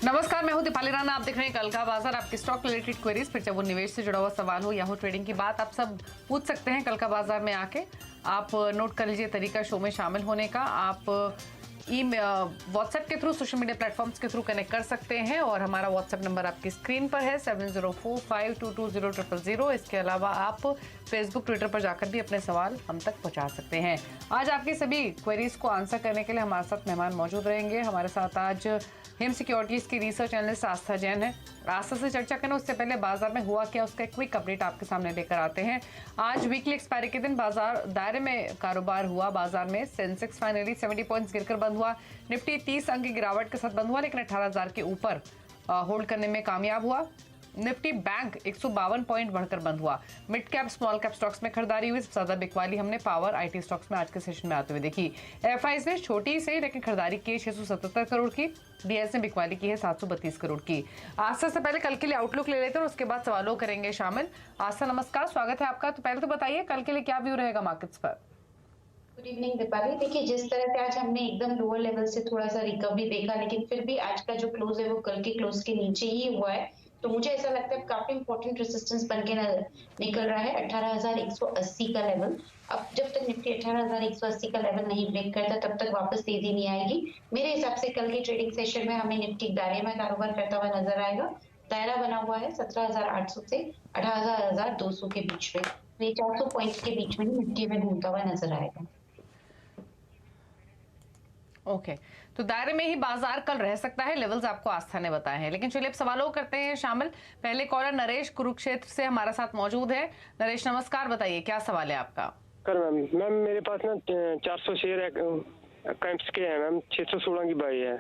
नमस्कार, मैं हूं दीपाली राणा। आप देख रहे हैं कल का बाजार। आपके स्टॉक रिलेटेड क्वेरीज, फिर चाहे वो निवेश से जुड़ा हुआ सवाल हो या हो ट्रेडिंग की बात, आप सब पूछ सकते हैं कल का बाजार में आके। आप नोट कर लीजिए तरीका शो में शामिल होने का। आप व्हाट्सएप के थ्रू, सोशल मीडिया प्लेटफॉर्म्स के थ्रू कनेक्ट कर सकते हैं और हमारा व्हाट्सएप नंबर आपकी स्क्रीन पर है 7045220000। इसके अलावा आप फेसबुक, ट्विटर पर जाकर भी अपने सवाल हम तक पहुंचा सकते हैं। आज आपकी सभी क्वेरीज को आंसर करने के लिए हमारे साथ मेहमान मौजूद रहेंगे। हमारे साथ आज हिम सिक्योरिटीज की रिसर्च एनालिस्ट आस्था जैन है। आस्था से चर्चा करना उससे पहले बाजार में हुआ क्या, उसका एक क्विक अपडेट आपके सामने लेकर आते हैं। आज वीकली एक्सपायरी के दिन बाजार दायरे में कारोबार हुआ। बाजार में सेंसेक्स फाइनली 70 पॉइंट्स गिरकर बंद हुआ। निफ्टी 30 अंक की गिरावट के साथ बंद हुआ, लेकिन 18,000 के ऊपर होल्ड करने में कामयाब हुआ। निफ्टी बैंक 152 पॉइंट बढ़कर बंद हुआ। Mid cap small cap stocks में खरीदारी हुई। सबसे ज्यादा बिकवाली हमने पावर आईटी स्टॉक्स में आज के सेशन में आते हुए देखी। एफआईज ने छोटी से लेकिन खरीदारी की 677 करोड़ की। डीएस ने बिकवाली की है 732 करोड़ की। आस्था से पहले कल के लिए आउटलुक ले लेते हैं और उसके बाद सवालों करेंगे शामिल। आस्था नमस्कार, स्वागत है आपका। तो पहले तो बताइए कल के लिए क्या व्यू रहेगा मार्केट्स पर। Good evening Deepali. देखिए, जिस तरह से आज हमने एकदम लोअर लेवल से थोड़ा सा रिकवरी देखा, लेकिन फिर भी आज का जो क्लोज है वो कल के क्लोज के नीचे ही हुआ है। तो मुझे ऐसा लगता है काफी इंपॉर्टेंट रेजिस्टेंस बन के निकल रहा है 18,180 का लेवल। अब जब तक निफ्टी 18,180 का लेवल नहीं ब्रेक करता तब तक वापस तेजी नहीं आएगी। मेरे हिसाब से कल के ट्रेडिंग सेशन में हमें निफ्टी दायरे में कारोबार करता हुआ नजर आएगा। दायरा बना हुआ है 17,800 से 18,200 के बीच में। ये 400 पॉइंट्स के बीच में निफ्टी में घूमता हुआ नजर आएगा। ओके, तो दायरे में ही बाजार कल रह सकता है, लेवल्स आपको आस्था ने बताए हैं। लेकिन चलिए अब सवालों करते हैं शामिल। पहले कॉलर नरेश कुरुक्षेत्र से हमारे साथ मौजूद है। नरेश नमस्कार, बताइए क्या सवाल है आपका। मैम मेरे पास ना 400 शेयर कैंप्स के हैं मैम, 616 की बाई है।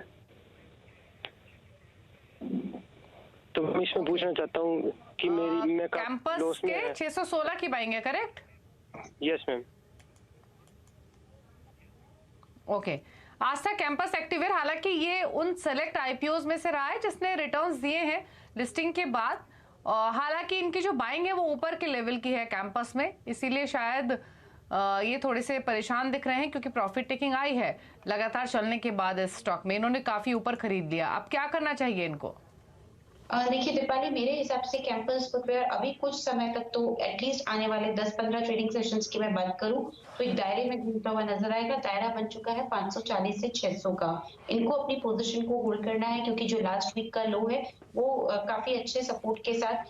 तो मैं इसमें पूछना चाहता हूँ कि मैं कैंपस के 616 की बाइंग है, करेक्ट? Yes ma'am. ओके, आस्था कैंपस एक्टिवेयर हालांकि ये उन सेलेक्ट आईपीओज में से रहा है जिसने रिटर्न्स दिए हैं लिस्टिंग के बाद। हालांकि इनकी जो बाइंग है वो ऊपर के लेवल की है कैंपस में, इसीलिए शायद ये थोड़े से परेशान दिख रहे हैं क्योंकि प्रॉफिट टेकिंग आई है लगातार चलने के बाद इस स्टॉक में। इन्होंने काफी ऊपर खरीद लिया। अब क्या करना चाहिए इनको? देखिए दीपाली, मेरे हिसाब से कैंपस फुटवेयर अभी कुछ समय तक तो एटलीस्ट आने वाले 10-15 ट्रेडिंग सेशंस की मैं बात करूं तो एक दायरे में घूमता हुआ नजर आएगा। दायरा बन चुका है 540 से 600 का। इनको अपनी पोजीशन को होल्ड करना है क्योंकि जो लास्ट वीक का लो है वो काफी अच्छे सपोर्ट के साथ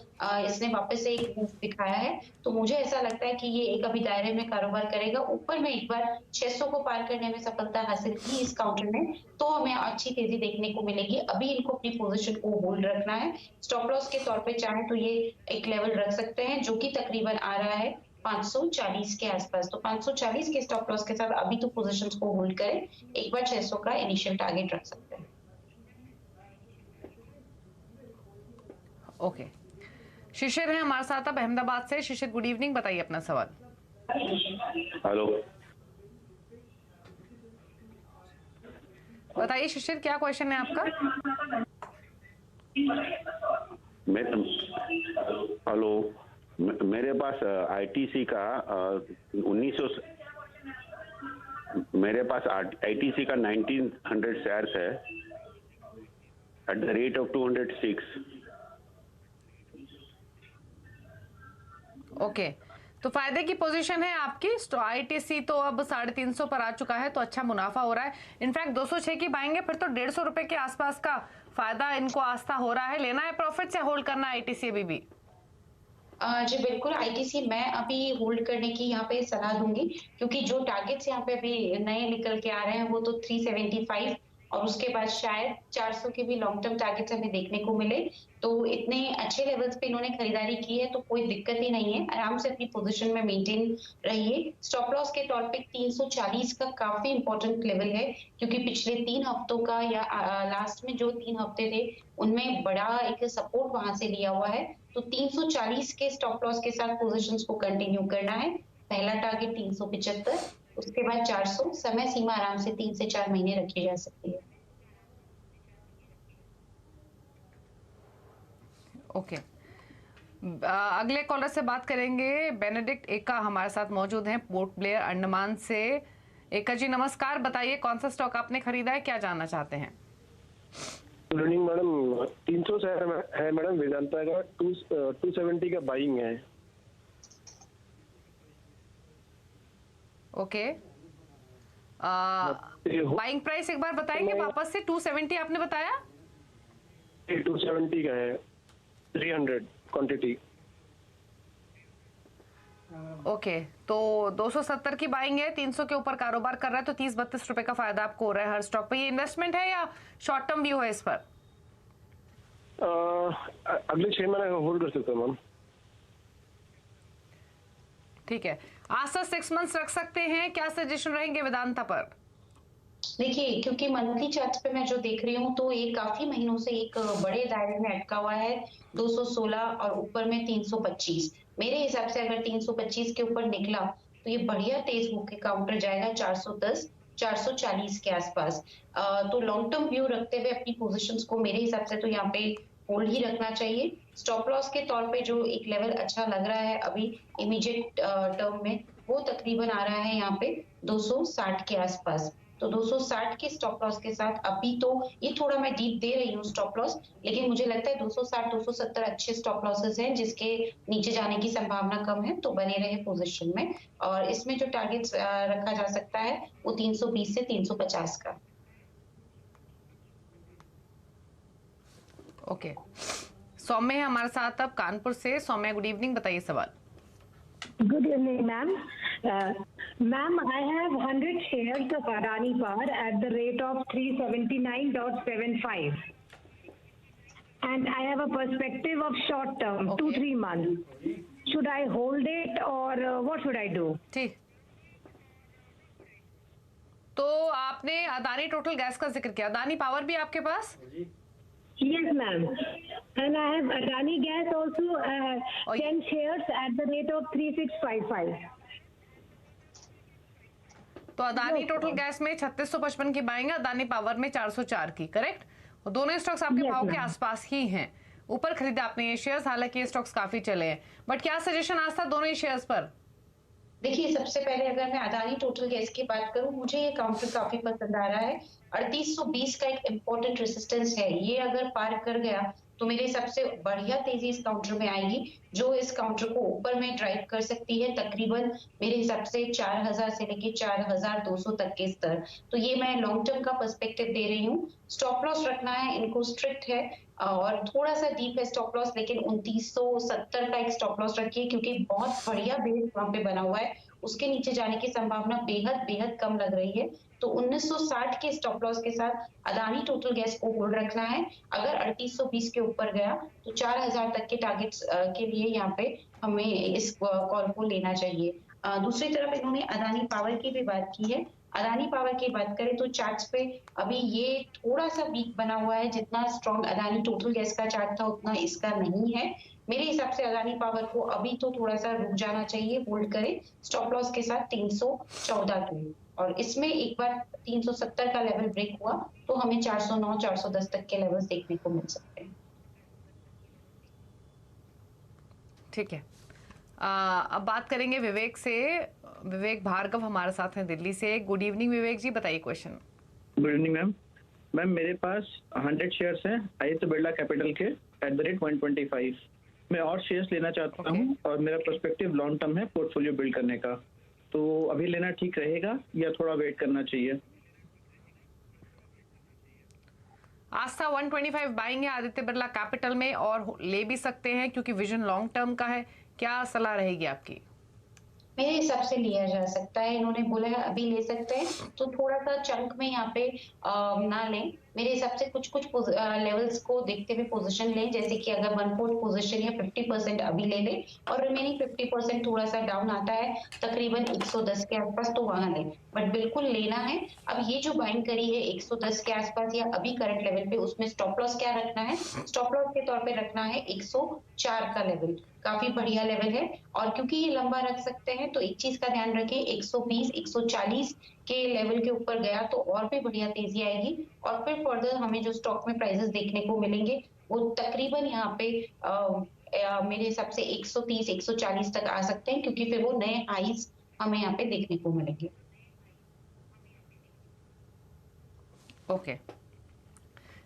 इसने वापस से एक मूव दिखाया है। तो मुझे ऐसा लगता है कि ये एक अभी दायरे में कारोबार करेगा। ऊपर में एक बार 600 को पार करने में सफलता हासिल की इस काउंटर ने तो हमें अच्छी तेजी देखने को मिलेगी। अभी इनको अपनी पोजीशन को होल्ड रखना है। स्टॉप लॉस के तौर पे चाहे तो ये एक लेवल रख सकते हैं जो कि तकरीबन आ रहा है 540 के आसपास। तो 540 के स्टॉप लॉस के साथ अभी तो पोजीशंस को होल्ड करें। एक बार 600 का इनिशियल टारगेट रख सकते हैं। ओके, शिशिर है हमारे साथ अब अहमदाबाद से। शिशिर गुड इवनिंग, बताइए अपना सवाल। हेलो, बताइए शिशिर, क्या क्वेश्चन है आपका? हेलो, मेरे पास आईटीसी का 1900 मेरे पास आईटीसी का 1900 शेयर्स है at the rate of 206। Okay, तो फायदे की पोजीशन है आपकी। आईटीसी तो अब 350 पर आ चुका है, तो अच्छा मुनाफा हो रहा है। इनफैक्ट 206 की पाएंगे फिर तो 150 रुपए के आसपास का फायदा इनको आस्था हो रहा है। लेना है प्रॉफिट से होल्ड करना है आईटीसी अभी भी? जी बिल्कुल, आईटीसी मैं अभी होल्ड करने की यहाँ पे सलाह दूंगी क्योंकि जो टारगेट्स यहाँ पे अभी नए निकल के आ रहे हैं वो तो 375 और उसके बाद शायद 400 के भी लॉन्ग टर्म टारगेट्स हमें देखने को मिले। तो इतने अच्छे लेवल्स पे इन्होंने खरीदारी की है तो कोई दिक्कत ही नहीं है। आराम से अपनी पोजीशन में मेंटेन रहिए। स्टॉप लॉस के तौर पे 340 का काफी इंपॉर्टेंट लेवल है क्योंकि पिछले 3 हफ्तों का या लास्ट में जो 3 हफ्ते थे उनमें बड़ा एक सपोर्ट वहां से लिया हुआ है। तो 340 के स्टॉप लॉस के साथ पोजीशंस को कंटिन्यू करना है। पहला टारगेट 375, उसके बाद 400। समय सीमा आराम से 3 से 4 महीने रखी जा सकती है। ओके, अगले कॉलर से बात करेंगे। बेनेडिक्ट एका हमारे साथ मौजूद हैं पोर्ट ब्लेयर अंडमान से। एका जी नमस्कार, बताइए कौन सा स्टॉक आपने खरीदा है, क्या जानना चाहते हैं? रनिंग मैडम 300 शेयर है मैडम, वेदांता का 270 का बाइंग है। ओके, बाइंग प्राइस एक बार बताएंगे वापस से? 270 आपने बताया? 270 का है, 300 क्वांटिटी। ओके, तो 270 की बाइंग है, 300 के ऊपर कारोबार कर रहा है, तो 30-32 रुपए का फायदा आपको हो रहा है हर स्टॉक पे। ये इन्वेस्टमेंट है या शॉर्ट टर्म व्यू है इस पर? अगले 6 महीने होल्ड कर सकते हैं मैम। ठीक है, आज से 6 मंथ्स रख सकते हैं। क्या सजेशन रहेंगे वेदांता पर? देखिए, क्योंकि मंथली चार्ट पे मैं जो देख रही हूँ तो ये काफी महीनों से एक बड़े दायरे में अटका हुआ है, 216 और ऊपर में 325। मेरे हिसाब से अगर 325 के ऊपर निकला तो ये बढ़िया तेज होके काउंटर जाएगा 410 440 के आसपास। तो लॉन्ग टर्म व्यू रखते हुए अपनी पोजीशंस को मेरे हिसाब से तो यहाँ पे होल्ड ही रखना चाहिए। स्टॉप लॉस के तौर पे जो एक लेवल अच्छा लग रहा है अभी इमीडिएट टर्म में, वो तकरीबन आ रहा है यहाँ पे 260 के आसपास। तो 260 के स्टॉप लॉस के साथ अभी तो ये थोड़ा मैं डीप दे रही हूँ स्टॉप लॉस, लेकिन मुझे लगता है 260 270 अच्छे स्टॉप लॉसेस हैं जिसके नीचे जाने की संभावना कम है, तो बने रहे पोजीशन में। और इसमें जो टारगेट्स रखा जा सकता है वो 320 से 350 का। ओके, सौम्य है हमारे साथ अब कानपुर से। सौम्य, गुड इवनिंग, बताइए सवाल। Good evening, ma'am. Ma'am, I have 100 shares of Adani Power at the rate of 379.75. And I have a perspective of short term, Okay. 2-3 months. Should I hold it or what should I do? ठीक, तो आपने Adani total gas का जिक्र किया, Adani power भी आपके पास? Yes, ma'am. And I have Adani Gas also, 10 shares at the rate of 3655. तो Adani total gas में 3655 की बाइंग है, अदानी पावर में 404 की, करेक्ट? और दोनों स्टॉक्स आपके Yes, भाव के ma'am. आसपास ही हैं। ऊपर खरीदा आपने ये शेयर्स, हालांकि ये स्टॉक्स काफी चले हैं, बट क्या सजेशन आज था दोनों ही शेयर्स पर? देखिए, सबसे पहले अगर मैं अदानी टोटल गैस की बात करूं, मुझे ये काउंटर काफी पसंद आ रहा है। 3820 का एक इम्पोर्टेंट रेजिस्टेंस है, ये अगर पार कर गया तो मेरे हिसाब से बढ़िया तेजी इस काउंटर में आएगी, जो इस काउंटर को ऊपर में ड्राइव कर सकती है तकरीबन मेरे हिसाब से 4000 से लेके 4200 तक के स्तर। तो ये मैं लॉन्ग टर्म का पर्सपेक्टिव दे रही हूँ। स्टॉप लॉस रखना है, इनको स्ट्रिक्ट है और थोड़ा सा डीप है स्टॉप लॉस, लेकिन 2970 का एक स्टॉप लॉस रखिए क्योंकि बहुत बढ़िया बेस वहां पे बना हुआ है, उसके नीचे जाने की संभावना बेहद बेहद कम लग रही है। तो 1960 के स्टॉप लॉस के साथ अदानी टोटल गैस को होल्ड रखना है। अगर 3820 के ऊपर गया तो 4000 तक के टारगेट्स के लिए यहाँ पे हमें इस कॉल को लेना चाहिए। दूसरी तरफ इन्होंने अदानी पावर की भी बात की है। अदानी पावर की बात करें तो चार्ट्स पे अभी ये थोड़ा सा वीक बना हुआ है, जितना स्ट्रॉन्ग अदानी टोटल गैस का चार्ट था उतना इसका नहीं है। मेरे हिसाब से अदानी पावर को अभी तो थोड़ा सा रुक जाना चाहिए, होल्ड करें स्टॉप लॉस के साथ 314 की, और इसमें एक बार 370 का लेवल ब्रेक हुआ तो हमें 409 410 तक के लेवल्स देखने को मिल सकते हैं। ठीक है, अब बात करेंगे विवेक से। विवेक भार्गव हमारे साथ हैं दिल्ली से। गुड इवनिंग विवेक जी, बताइए question. Good evening ma'am. Ma'am मेरे पास 100 शेयर्स हैं आदित्य बिरला कैपिटल के एट द रेट 125। मैं और शेयर्स लेना चाहता हूँ और मेरा पर्सपेक्टिव लॉन्ग टर्म है पोर्टफोलियो बिल्ड करने का, तो अभी लेना ठीक रहेगा या थोड़ा वेट करना चाहिए? आज था 125 बाइंग है आदित्य बिरला कैपिटल में, और ले भी सकते हैं क्योंकि विजन लॉन्ग टर्म का है। क्या सलाह रहेगी आपकी? मेरे हिसाब से लिया जा सकता है, इन्होंने बोला है अभी ले सकते हैं, तो थोड़ा सा चंक में यहाँ पे ना लें। मेरे हिसाब से कुछ कुछ लेवल्स को देखते हुए पोजीशन लें, जैसे कि अगर 1/4 पोजीशन या 50% अभी ले लें और रिमेनिंग 50% थोड़ा सा डाउन आता है तकरीबन 110 के आसपास, तो वहां लें, बट बिल्कुल लेना है। अब ये जो बाइंग करी है 110 के आसपास या अभी करंट लेवल पे, उसमें स्टॉप लॉस क्या रखना है? स्टॉप लॉस के तौर पे रखना है 104 का लेवल, काफी बढ़िया लेवल है। और क्योंकि ये लंबा रख सकते हैं तो एक चीज का ध्यान रखें, 120 140 के लेवल के ऊपर गया तो और भी बढ़िया तेजी आएगी, और फिर फर्दर हमें जो स्टॉक में प्राइसेस देखने को मिलेंगे वो तकरीबन यहाँ पे मेरे हिसाब से 130 140 तक आ सकते हैं, क्योंकि फिर वो नए हाईज हमें यहाँ पे देखने को मिलेंगे। ओके,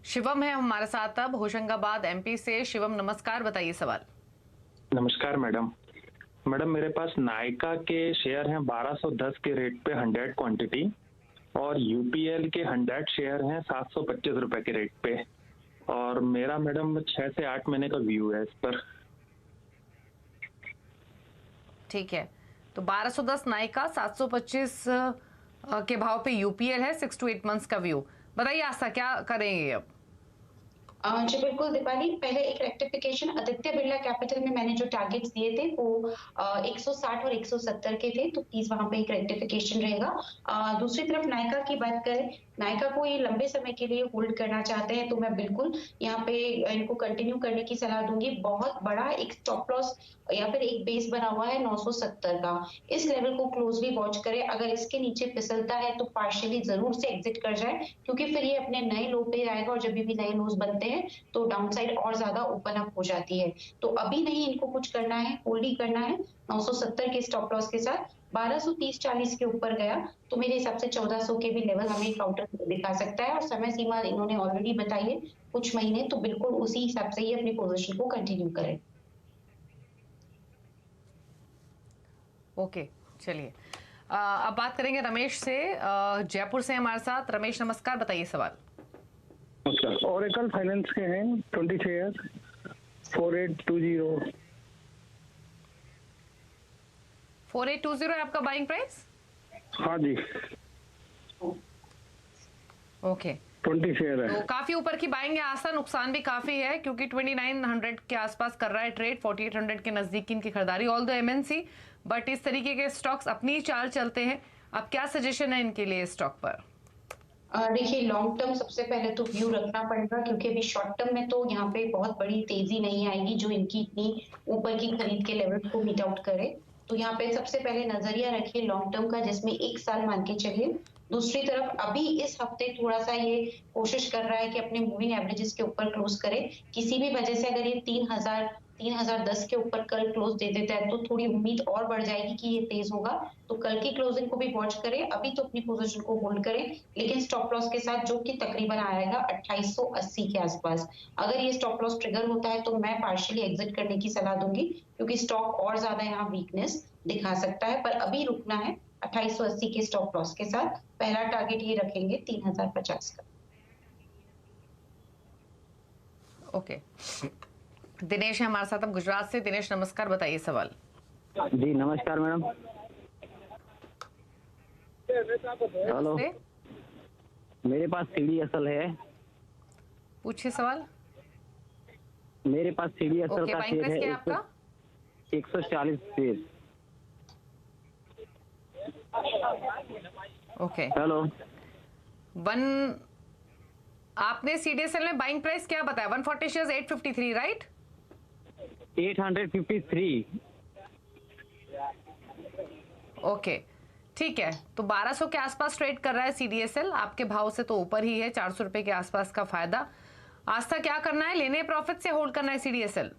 शिवम है हमारे साथ अब होशंगाबाद एमपी से। शिवम नमस्कार, बताइए सवाल। नमस्कार मैडम। मैडम मेरे पास नायका के शेयर हैं 1210 के रेट पे 100 क्वांटिटी, और यूपीएल के 100 शेयर हैं 725 रुपए के रेट पे, और मेरा मैडम 6 से 8 महीने का व्यू है इस पर। ठीक है, तो 1210 नायका, 725 के भाव पे यूपीएल है, 6 to 8 months का व्यू। बताइए आस्था क्या करेंगे अब? जी बिल्कुल दीपाली, पहले एक रेक्टिफिकेशन, आदित्य बिरला कैपिटल में मैंने जो टारगेट्स दिए थे वो 160 और 170 के थे, तो प्लीज वहां पे एक रेक्टिफिकेशन रहेगा। दूसरी तरफ नायका की बात करें, नायका को ये लंबे समय के लिए होल्ड करना चाहते हैं तो मैं बिल्कुल यहाँ पे इनको कंटिन्यू करने की सलाह दूंगी। बहुत बड़ा एक स्टॉप लॉस या फिर एक बेस बना हुआ है 970 का, इस लेवल को क्लोजली वॉच करें। अगर इसके नीचे फिसलता है तो पार्शियली जरूर से एग्जिट कर जाए, क्योंकि फिर ये अपने नए लो पे आएगा और जब भी नए लोज बनते हैं तो डाउनसाइड और ज्यादा ओपन अप हो जाती है। तो अभी नहीं इनको कुछ करना है, होल्ड ही करना है 970 के स्टॉप लॉस के साथ। 1230-40 के ऊपर गया तो मेरे हिसाब से 1400 के भी लेवल हमें काउंटर दिखा सकता है, और समय सीमा इन्होंने ऑलरेडी बताई है कुछ महीने, तो बिल्कुल उसी हिसाब से ही अपनी पोजीशन को कंटिन्यू करें। ओके, चलिए अब बात करेंगे रमेश से, जयपुर से हमारे साथ। रमेश नमस्कार, बताइए सवाल। नमस्कार। ओरेकल फाइनेंस के हैं 20 शेयर 4820। 4820 है आपका बाइंग प्राइस? हाँ जी, ओके, 20 शेयर है। तो काफी ऊपर की बाइंग है आस्था, नुकसान भी काफी है क्योंकि 2900 के आसपास कर रहा है ट्रेड, 4800 के नजदीक इनकी खरीदारी, ऑल द एमएनसी, बट इस तरीके के स्टॉक्स अपनी चाल चलते हैं। अब क्या सजेशन है इनके लिए स्टॉक पर? देखिए, लॉन्ग टर्म सबसे पहले तो व्यू रखना पड़ेगा, क्योंकि अभी शॉर्ट टर्म में तो यहाँ पे बहुत बड़ी तेजी नहीं आएगी जो इनकी इतनी ऊपर की खरीद के लेवल को मीट आउट करे। तो यहाँ पे सबसे पहले नजरिया रखिए लॉन्ग टर्म का, जिसमें 1 साल मान के चलिए। दूसरी तरफ अभी इस हफ्ते थोड़ा सा ये कोशिश कर रहा है कि अपने मूविंग एवरेजेस के ऊपर क्लोज करे। किसी भी वजह से अगर ये 3010 के ऊपर कल क्लोज दे देता है तो थोड़ी उम्मीद और बढ़ जाएगी कि ये तेज होगा, तो कल की क्लोजिंग को भी वॉच करें। अभी तो अपनी पोजीशन को होल्ड करें, लेकिन स्टॉप लॉस के साथ, जो कि तकरीबन आएगा 2880 के आसपास। अगर ये स्टॉप लॉस ट्रिगर होता है तो मैं पार्शियली एग्जिट करने की सलाह दूंगी, क्योंकि स्टॉक और ज्यादा यहाँ वीकनेस दिखा सकता है। पर अभी रुकना है 2880 के स्टॉप लॉस के साथ। पहला टारगेट ये रखेंगे 3050 का। ओके, दिनेश है हमारे साथ अब गुजरात से। दिनेश नमस्कार, बताइए सवाल। जी नमस्कार मैडम। हेलो, मेरे पास CDSL है। पूछिए सवाल। मेरे पास CDSL ओके, का बाइंग शेयर प्राइस है क्या है आपका? 140 शेयर। ओके, हेलो, आपने CDSL में बाइंग प्राइस क्या बताया? 140 शेयर्स 853, राइट? 853। ओके, ठीक है, तो 1200 के आसपास ट्रेड कर रहा है CDSL, आपके भाव से तो ऊपर ही है, 400 रुपए के आसपास का फायदा। आस्था क्या करना है, लेने प्रॉफिट से होल्ड करना है CDSL?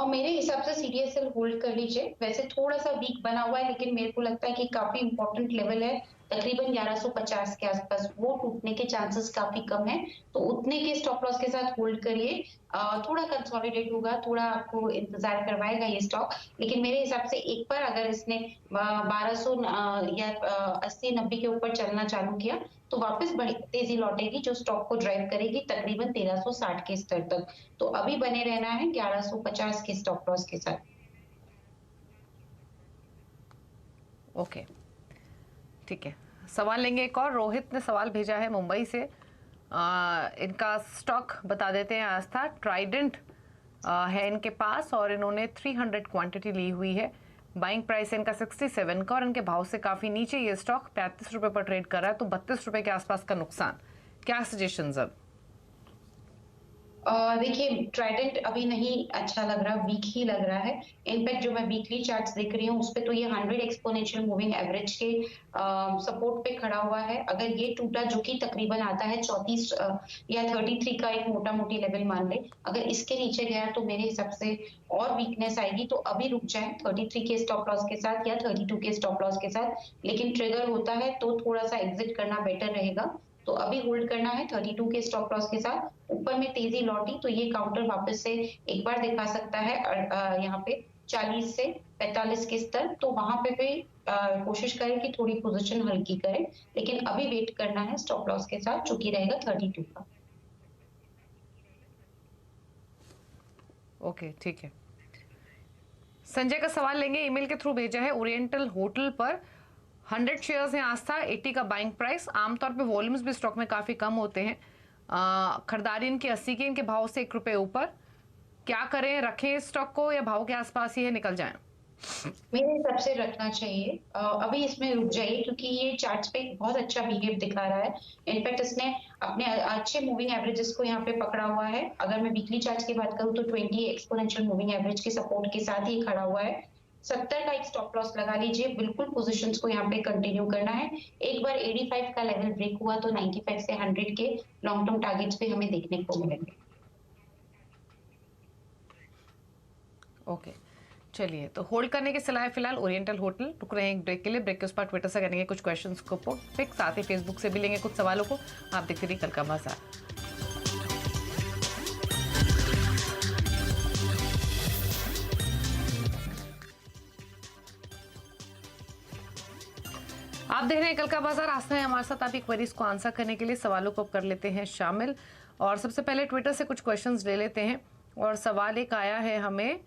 मेरे हिसाब से CDSL होल्ड कर लीजिए। वैसे थोड़ा सा वीक बना हुआ है, लेकिन मेरे को लगता है कि काफी इंपॉर्टेंट लेवल है तकरीबन 1150 के आसपास, वो टूटने के चांसेस काफी कम है, तो उतने के स्टॉप लॉस के साथ होल्ड करिए। थोड़ा कंसोलिडेट होगा, थोड़ा आपको इंतजार करवाएगा ये स्टॉक, लेकिन मेरे हिसाब से एक बार अगर इसने 1200 या 80-90 के ऊपर चलना चालू किया तो वापस बड़ी तेजी लौटेगी, जो स्टॉक को ड्राइव करेगी तकरीबन 1360 के स्तर तक। तो अभी बने रहना है 1150 के स्टॉप लॉस के साथ। ओके, ठीक है, सवाल लेंगे एक और। रोहित ने सवाल भेजा है मुंबई से, इनका स्टॉक बता देते हैं आस्था। ट्राइडेंट है इनके पास और इन्होंने 300 क्वांटिटी ली हुई है। बाइंग प्राइस इनका 67 का और इनके भाव से काफी नीचे ये स्टॉक 35 रुपए पर ट्रेड कर रहा है, तो 32 रुपए के आसपास का नुकसान। क्या सजेशंस अब? देखिए, ट्राइडेंट अभी नहीं अच्छा लग रहा, वीक ही लग रहा है। इनफैक्ट जो मैं वीकली चार्ट्स देख रही हूँ उस पे तो ये 100 एक्सपोनेंशियल मूविंग एवरेज के सपोर्ट पे खड़ा हुआ है। अगर ये टूटा, जो कि तकरीबन आता है 34 या 33 का एक मोटा मोटी लेवल मान ले, अगर इसके नीचे गया तो मेरे हिसाब से और वीकनेस आएगी। तो अभी रुक जाए 33 के स्टॉप लॉस के साथ या 32 के स्टॉप लॉस के साथ, लेकिन ट्रिगर होता है तो थोड़ा सा एग्जिट करना बेटर रहेगा। तो अभी होल्ड करना है 32 के स्टॉप लॉस के साथ। ऊपर में तेजी लौटी तो ये काउंटर वापस से एक बार दिखा सकता है यहाँ पे 40 से 45 के स्तर, तो वहां पे भी कोशिश करें कि थोड़ी पोजीशन हल्की करें, लेकिन अभी वेट करना है स्टॉप लॉस के साथ जो कि रहेगा 32 का। ओके, ठीक है। संजय का सवाल लेंगे, ईमेल के थ्रू भेजा है। ओरिएंटल होटल पर 100 शेयर्स हैं आस्था, 80 का बाइंग प्राइस। आमतौर पे वॉल्यूम्स भी स्टॉक में काफी कम होते हैं। खरीदारी इनके 80 के, इनके भाव से 1 रुपए ऊपर। क्या करें, रखें स्टॉक को या भाव के आसपास ही है निकल जाएं? मेरे हिसाब से रखना चाहिए। अभी इसमें रुक जाइए क्योंकि ये चार्ट्स पे बहुत अच्छा बिहेव दिखा रहा है। इनफैक्ट इसने अपने अच्छे मूविंग एवरेजेस को यहाँ पे पकड़ा हुआ है। अगर मैं वीकली चार्ट्स की बात करूँ तो 20 एक्सपोनेंशियल मूविंग एवरेज के सपोर्ट के साथ ही खड़ा हुआ है। 70 का एक स्टॉप लॉस लगा लीजिए, बिल्कुल पोजीशंस को यहाँ पे कंटिन्यू करना है। एक बार 85 का लेवल ब्रेक हुआ तो 95 से 100 के लॉन्ग टर्म टारगेट्स पे हमें देखने को मिलेंगे। ओके, चलिए, तो होल्ड करने की सलाह है फिलहाल ओरिएंटल होटल। रुक रहे हैं एक ब्रेक के लिए। ब्रेक के उस पर ट्विटर से करेंगे कुछ क्वेश्चंस को पिक, साथ ही फेसबुक से भी लेंगे कुछ सवालों को। आप देखते रहिए कल का बाजार। आप देख रहे हैं कल का बाजार। आस्था है हमारे साथ आपकी क्वेरीज को आंसर करने के लिए। सवालों को कर लेते हैं शामिल, और सबसे पहले ट्विटर से कुछ क्वेश्चंस ले लेते हैं। और सवाल एक आया है हमें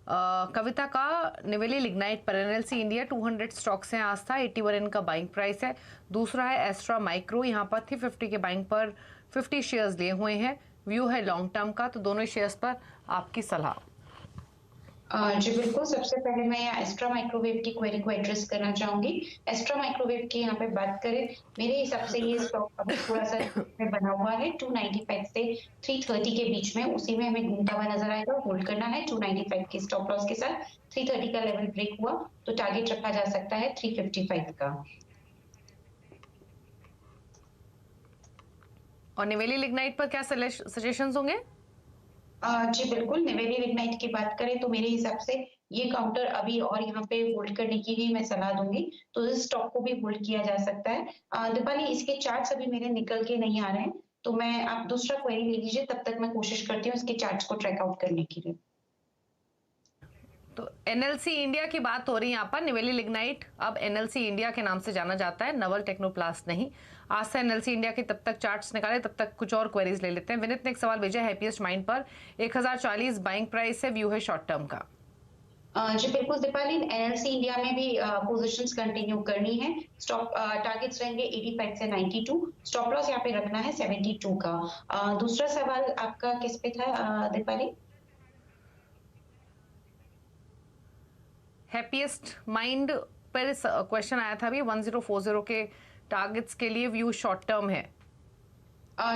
कविता का, निवेली लिग्नाइट पर एनएलसी इंडिया 200 स्टॉक्स हैं आस्था, 81 इनका बाइंग प्राइस है। दूसरा है एस्ट्रा माइक्रो, यहाँ पर 350 के बाइंग पर 50 शेयर्स लिए हुए हैं। व्यू है लॉन्ग टर्म का, तो दोनों शेयर्स पर आपकी सलाह। जी बिल्कुल, सबसे पहले मैं यहाँ एस्ट्रा माइक्रोवेव की क्वेरी को एड्रेस करना चाहूंगी। एस्ट्रा माइक्रोवेव की यहाँ पे बात करें, मेरे हिसाब से ये स्टॉक अभी थोड़ा सा में बना हुआ है 295 से 330 के बीच में, उसी में हमें घूमता हुआ नजर आएगा। होल्ड करना है 295 के स्टॉप लॉस के साथ। 330 का लेवल ब्रेक हुआ तो टारगेट रखा जा सकता है 355 का। और निवेली लिग्नाइट पर क्या सजेशंस होंगे? जी बिल्कुल, निवेली लिग्नाइट की बात करें तो मेरे हिसाब से ये काउंटर अभी और यहाँ पे होल्ड करने की ही मैं सलाह दूंगी, तो इस स्टॉक को भी होल्ड किया जा सकता है। दीपाली, इसके चार्ट्स अभी मेरे निकल के नहीं आ रहे हैं, तो मैं आप दूसरा क्वेरी ले लीजिए, तब तक मैं कोशिश करती हूँ इसके चार्ट्स को ट्रैक आउट करने के लिए। तो एनएलसी इंडिया की बात हो रही है यहाँ पर। निवेली लिग्नाइट अब एनएलसी इंडिया के नाम से जाना जाता है, नवल टेक्नोप्लास्ट नहीं। आज से एनएलसी इंडिया की तब तक चार्ट्स निकाले, तब तक कुछ और क्वेरीज ले लेते हैं। विनीत ने एक सवाल भेजा है, हैप्पीएस्ट माइंड पर 1040 बाइंग प्राइस है, व्यू है शॉर्ट टर्म का। जी बिल्कुल दीपाली, एनएलसी इंडिया में भी पोजीशंस कंटिन्यू करनी है। स्टॉप टारगेट्स रहेंगे 85 से 92, स्टॉप लॉस यहाँ पे रखना है 72 का। दूसरा सवाल आपका किस पे था दीपाली? हैप्पीएस्ट माइंड पर क्वेश्चन आया था अभी। 1040 के टारगेट्स के लिए व्यू शॉर्ट टर्म है।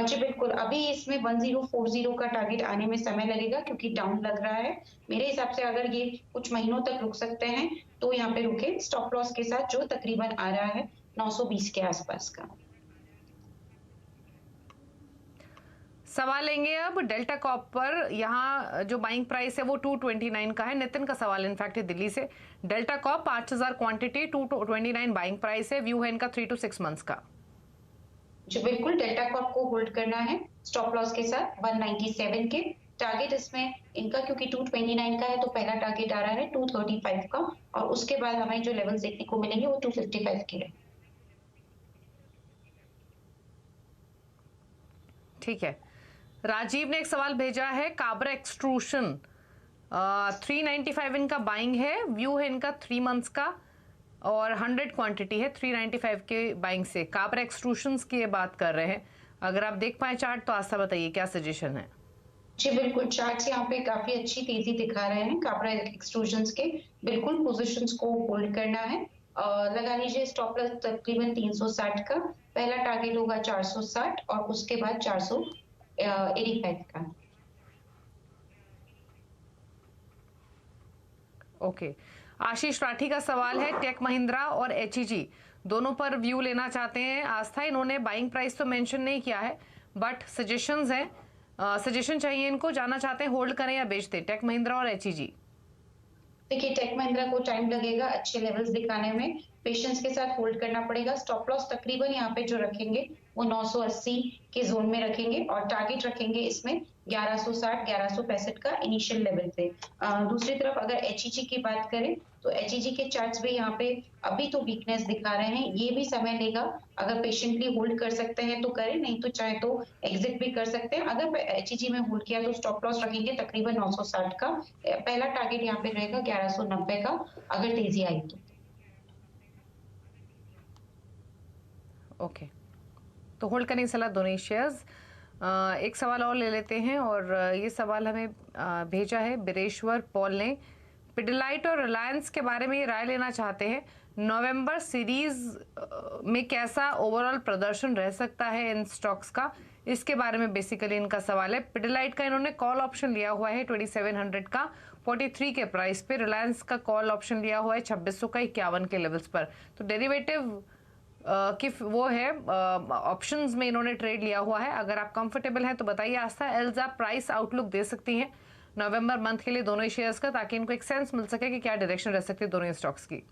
जी बिल्कुल, अभी इसमें 1040 का टारगेट आने में समय लगेगा क्योंकि डाउन लग रहा है। मेरे हिसाब से अगर ये कुछ महीनों तक रुक सकते हैं तो यहाँ पे रुके, स्टॉप लॉस के साथ जो तकरीबन आ रहा है 920 के आसपास का। सवाल लेंगे अब डेल्टा कॉप पर। यहाँ जो बाइंग प्राइस है वो 229 का है। नितिन का सवाल इनफैक्ट है दिल्ली से। Delta corp 5000 quantity, 229 buying price है, व्यू है इनका 3 to 6 मंथ्स का। जी बिल्कुल, डेल्टा कॉप को होल्ड करना है स्टॉप लॉस के साथ 197 के। टारगेट इसमें इनका क्योंकि 229 का है तो पहला टारगेट आ रहा है 235 का, और उसके बाद हमें जो लेवल्स देखने को मिलेंगे वो 255 के हैं। ठीक है। राजीव ने एक सवाल भेजा है, काबरा एक्सट्रूशन 395 इनका बाइंग है, व्यू है इनका 3 मंथ्स का, और 100 क्वांटिटी है 395 के बाइंग से। काबरा एक्सट्रूशंस की बात कर रहे हैं। अगर आप देख पाए चार्ट तो आस्था बताइए क्या सजेशन है? जी बिल्कुल, चार्ट्स यहाँ पे काफी अच्छी तेजी दिखा रहे हैं काबरा एक्सट्रूजन्स के। बिल्कुल पोजीशंस को होल्ड करना है। लगा लीजिए स्टॉप लॉस तकरीबन 360 का, पहला टारगेट होगा 460 और उसके बाद 485 का। ओके। आशीष राठी का सवाल है, टेक महिंद्रा और एचईजी दोनों पर व्यू लेना चाहते हैं आस्था। इन्होंने बाइंग प्राइस तो मेंशन नहीं किया है बट सजेशंस हैं, सजेशन चाहिए इनको, जानना चाहते हैं होल्ड करें या बेच दें टेक महिंद्रा और एचईजी। देखिए टेक महिंद्रा को टाइम लगेगा अच्छे लेवल्स दिखाने में, पेशेंस के साथ होल्ड करना पड़ेगा। स्टॉप लॉस तकरीबन यहाँ पे जो रखेंगे वो 980 के जोन में रखेंगे और टारगेट रखेंगे इसमें 1160 1165 का इनिशियल लेवल पे। दूसरी तरफ अगर एचईजी की बात करें तो एचईजी के चार्ट्स भी यहाँ पे अभी तो वीकनेस दिखा रहे हैं, ये भी समय लेगा। अगर पेशेंटली होल्ड कर सकते हैं तो करें, नहीं तो चाहे तो एग्जिट भी कर सकते हैं। अगर एचईजी में होल्ड किया तो स्टॉप लॉस रखेंगे तकरीबन 960 का, पहला टारगेट यहाँ पे रहेगा 1190 का अगर तेजी आई तो। ओके, तो होल्ड करने की सलाह दोनों ही शेयर्स। एक सवाल और ले लेते हैं और ये सवाल हमें भेजा है बिरेश्वर पॉल ने। पिडिलाइट और रिलायंस के बारे में ये राय लेना चाहते हैं। नवंबर सीरीज में कैसा ओवरऑल प्रदर्शन रह सकता है इन स्टॉक्स का, इसके बारे में बेसिकली इनका सवाल है। पिडिलाइट का इन्होंने कॉल ऑप्शन लिया हुआ है 2700 का 43 के प्राइस पे। रिलायंस का कॉल ऑप्शन लिया हुआ है 2600 का 51 के लेवल्स पर। तो डेरिवेटिव कि वो है ऑप्शंस में इन्होंने ट्रेड लिया हुआ है। अगर आप कंफर्टेबल हैं तो बताइए आस्था। एल्जा प्राइस आउटलुक दे सकती हैं नवंबर मंथ के लिए दोनों ही शेयर्स का, ताकि इनको एक सेंस मिल सके कि क्या डायरेक्शन रह सकती है दोनों ही स्टॉक्स की।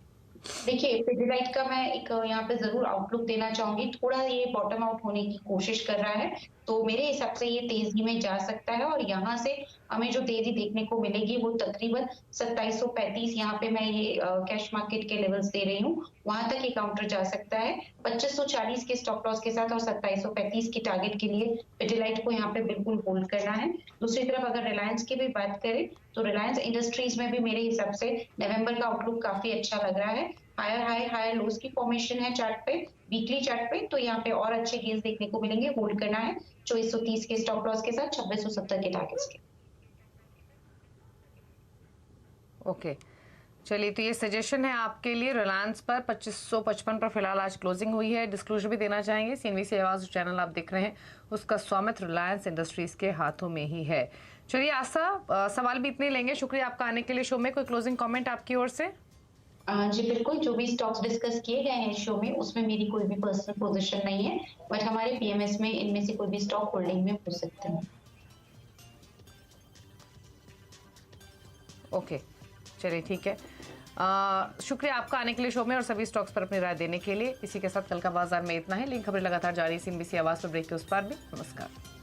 देखिए पिडिलाइट का मैं एक यहाँ पे जरूर आउटलुक देना चाहूंगी। थोड़ा ये बॉटम आउट होने की कोशिश कर रहा है, तो मेरे हिसाब से ये तेजी में जा सकता है और यहाँ से हमें जो तेजी देखने को मिलेगी वो तकरीबन 2735 यहाँ पे मैं ये कैश मार्केट के लेवल्स दे रही हूँ, वहां तक ये काउंटर जा सकता है 2540 के स्टॉप लॉस के साथ और 2735 की टारगेट के लिए पिडिलाइट को यहाँ पे बिल्कुल होल्ड करना है। दूसरी तरफ अगर रिलायंस की भी बात करें तो रिलायंस इंडस्ट्रीज में भी मेरे हिसाब से नवंबर का आउटलुक काफी अच्छा लग रहा है। हायर हाई हायर लोज की फॉर्मेशन है चार्ट पे, वीकली चार्ट पे, तो यहाँ पे और अच्छे गेंस देखने को मिलेंगे। होल्ड करना है 2430 के स्टॉप लॉस के साथ 2670 के टारगेट्स के। ओके चलिए, तो ये सजेशन है आपके लिए। रिलायंस पर 2555 पर फिलहाल आज क्लोजिंग हुई है। डिस्क्लोजर भी देना चाहेंगे, सीएनबीसी आवाज जो चैनल आप देख रहे हैं उसका स्वामित्व रिलायंस इंडस्ट्रीज के हाथों में ही है। चलिए आस्था, सवाल भी इतने लेंगे। शुक्रिया आपका आने के लिए शो में। कोई क्लोजिंग कमेंट आपकी ओर से? जी बिल्कुल, जो भी स्टॉक्स डिस्कस किए गए हैं शो में उसमें मेरी कोई भी पर्सनल पोजीशन नहीं है, बट हमारे पीएमएस में इनमें से कोई भी स्टॉक होल्डिंग में हो सकते हैं। ओके चलिए ठीक है। शुक्रिया आपका आने के लिए शो में और सभी स्टॉक्स पर अपनी राय देने के लिए। इसी के साथ कल का बाजार में इतना है, लेकिन खबरें लगातार जारी सीएनबीसी आवाज पर ब्रेक के उस पार भी। नमस्कार।